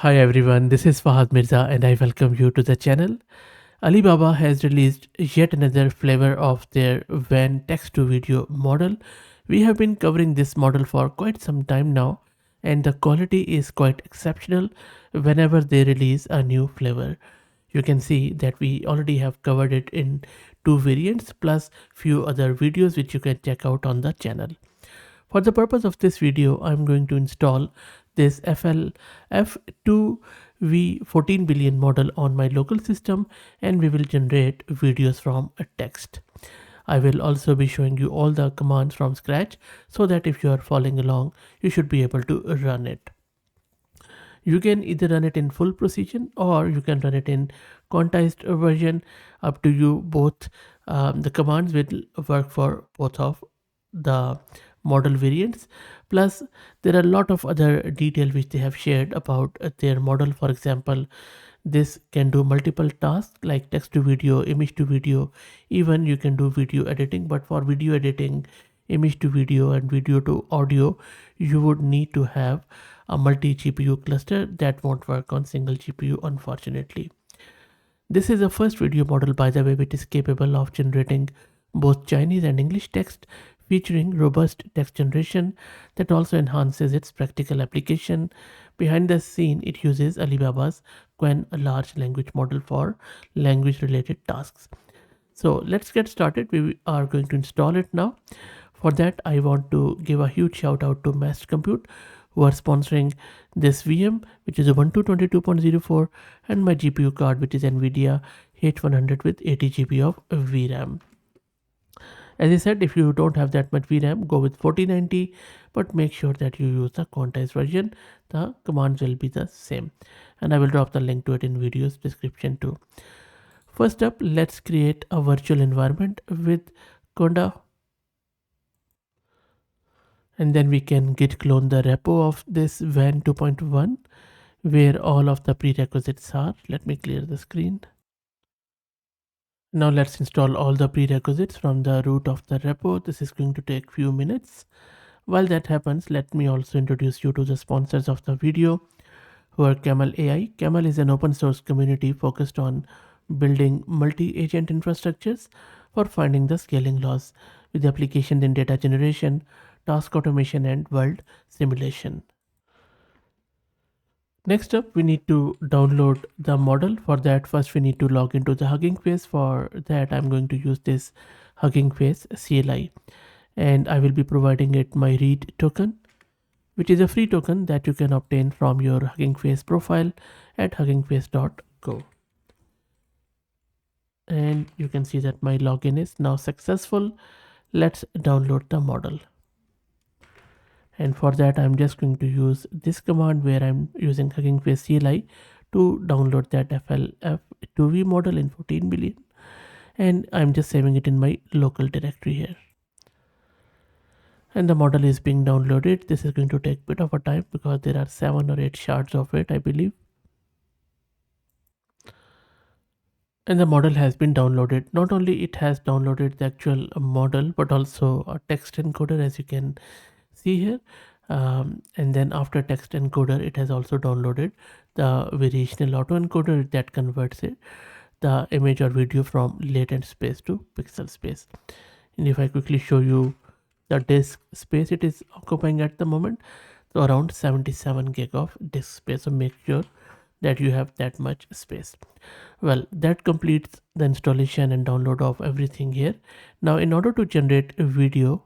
Hi everyone, this is Fahad Mirza and I welcome you to the channel. Alibaba has released yet another flavor of their WAN text to video model. We have been covering this model for quite some time now and the quality is quite exceptional whenever they release a new flavor. You can see that we already have covered it in two variants plus few other videos which you can check out on the channel. For the purpose of this video, I'm going to install this FLF2V 14 billion model on my local system and we will generate videos from a text. I will also be showing you all the commands from scratch so that if you are following along, you should be able to run it. You can either run it in full precision or you can run it in quantized version, up to you. Both the commands will work for both of the model variants. Plus there are a lot of other detail which they have shared about their model. For example, this can do multiple tasks like text to video, image to video, even you can do video editing. But for video editing, image to video and video to audio, you would need to have a multi GPU cluster that won't work on single GPU, unfortunately. This is the first video model, by the way, which is capable of generating both Chinese and English text, featuring robust text generation that also enhances its practical application. Behind the scene, it uses Alibaba's Qwen, a large language model for language related tasks. So let's get started. We are going to install it now. For that, I want to give a huge shout out to Mass Compute, who are sponsoring this VM, which is a 1.2.4, and my GPU card, which is NVIDIA H100 with 80 GB of VRAM. As I said, if you don't have that much VRAM, go with 4090, but make sure that you use the quantized version. The commands will be the same, and I will drop the link to it in video's description too. First up, let's create a virtual environment with Conda, and then we can git clone the repo of this Wan2.1 where all of the prerequisites are. Let me clear the screen. Now let's install all the prerequisites from the root of the repo. This is going to take few minutes. While that happens, let me also introduce you to the sponsors of the video, who are Camel AI. Camel is an open source community focused on building multi-agent infrastructures for finding the scaling laws with applications in data generation, task automation, and world simulation. Next up, we need to download the model. For that, first we need to log into the HuggingFace. For that, I'm going to use this HuggingFace CLI, and I will be providing it my read token, which is a free token that you can obtain from your HuggingFace profile at huggingface.co. And you can see that my login is now successful. Let's download the model. And for that, I'm just going to use this command where I'm using HuggingFace CLI to download that FLF2V model in 14 billion. And I'm just saving it in my local directory here. And the model is being downloaded. This is going to take a bit of a time because there are 7 or 8 shards of it, I believe. And the model has been downloaded. Not only it has downloaded the actual model, but also a text encoder, as you can see here. And then after text encoder, it has also downloaded the variational autoencoder that converts the image or video from latent space to pixel space. And if I quickly show you the disk space it is occupying at the moment, so around 77 gig of disk space. So make sure that you have that much space. Well, that completes the installation and download of everything here. Now, in order to generate a video,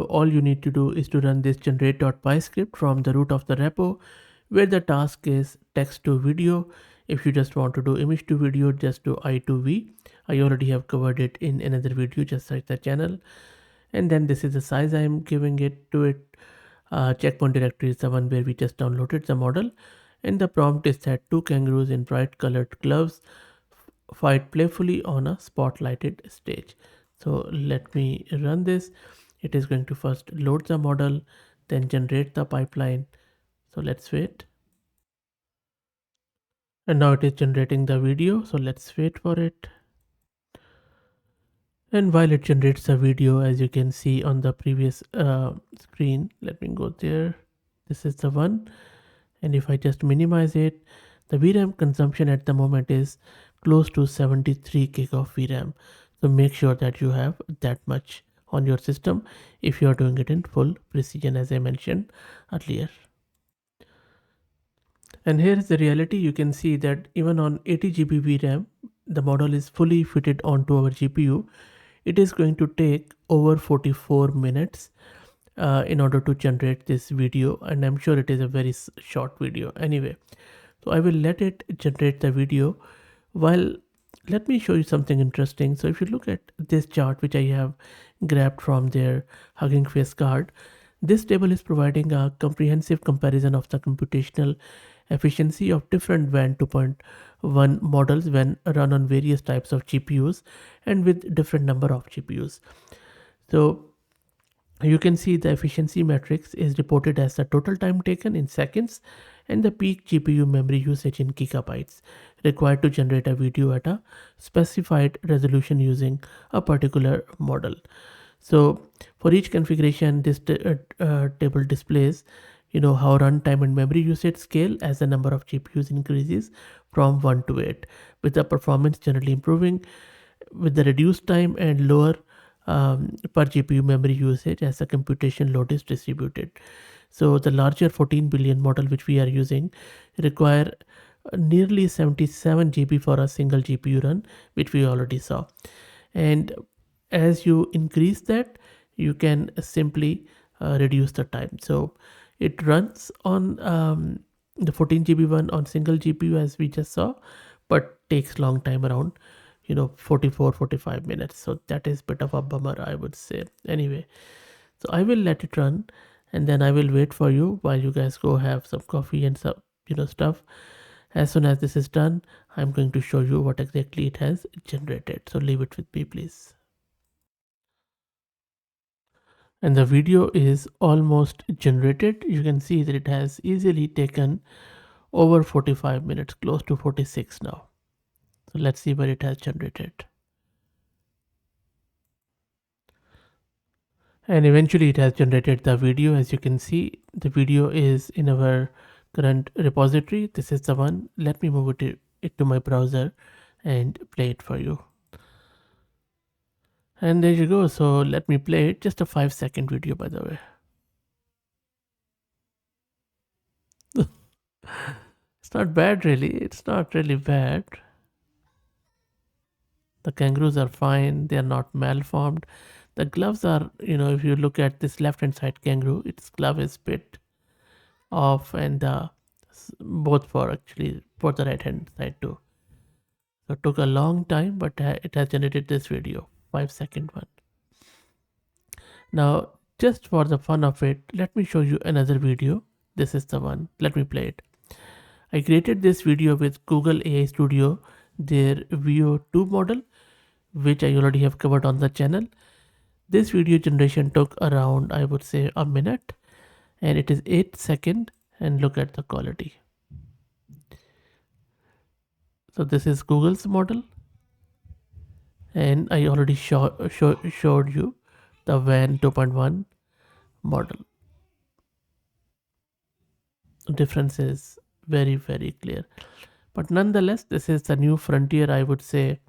all you need to do is to run this generate.py script from the root of the repo, where the task is text to video. If you just want to do image to video, just do I to V. I already have covered it in another video, just like the channel. And then this is the size I am giving it to it. Checkpoint directory is the one where we just downloaded the model. And the prompt is that 2 kangaroos in bright colored gloves fight playfully on a spotlighted stage. So let me run this. It is going to first load the model, then generate the pipeline. So let's wait. And now it is generating the video. So let's wait for it. And while it generates the video, as you can see on the previous screen, let me go there. This is the one. And if I just minimize it, the VRAM consumption at the moment is close to 73 gig of VRAM. So make sure that you have that much on your system if you are doing it in full precision, as I mentioned earlier. And here is the reality. You can see that even on 80 GB VRAM, the model is fully fitted onto our GPU. It is going to take over 44 minutes in order to generate this video, and I'm sure it is a very short video anyway. So I will let it generate the video. While let me show you something interesting. So if you look at this chart, which I have grabbed from their HuggingFace card, this table is providing a comprehensive comparison of the computational efficiency of different WAN 2.1 models when run on various types of GPUs and with different number of GPUs. So you can see the efficiency matrix is reported as the total time taken in seconds and the peak GPU memory usage in gigabytes required to generate a video at a specified resolution using a particular model. So for each configuration, this table displays how runtime and memory usage scale as the number of GPUs increases from 1 to 8, with the performance generally improving with the reduced time and lower per GPU memory usage as the computation load is distributed. So the larger 14 billion model which we are using require nearly 77 GB for a single GPU run, which we already saw. And as you increase that, you can simply reduce the time. So it runs on the 14 GB one on single GPU as we just saw, but takes long time, around 44-45 minutes. So that is a bit of a bummer, I would say. Anyway, so I will let it run, and then I will wait for you while you guys go have some coffee and some stuff. As soon as this is done, I'm going to show you what exactly it has generated. So leave it with me, please. And the video is almost generated. You can see that it has easily taken over 45 minutes, close to 46 now. So let's see what it has generated. And eventually it has generated the video. As you can see, the video is in our current repository. This is the one. Let me move it to my browser and play it for you. And there you go. So let me play it. Just a 5-second video, by the way. It's not bad, really. It's not really bad. The kangaroos are fine. They are not malformed. The gloves are, if you look at this left-hand side kangaroo, its glove is bit off, and both for the right-hand side too. So it took a long time, but it has generated this video, 5-second one. Now, just for the fun of it, let me show you another video. This is the one. Let me play it. I created this video with Google AI Studio, their VO2 model, which I already have covered on the channel. This video generation took around, I would say, a minute, and it is 8 seconds, and look at the quality. So this is Google's model, and I already showed you the Wan 2.1 model. The difference is very, very clear. But nonetheless, this is the new frontier, I would say,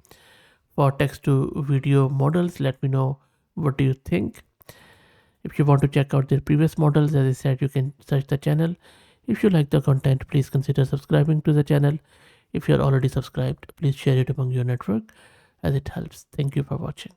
for text to video models. Let me know what do you think. If you want to check out their previous models, as I said, you can search the channel. If you like the content, please consider subscribing to the channel. If you're already subscribed, please share it among your network, as it helps. Thank you for watching.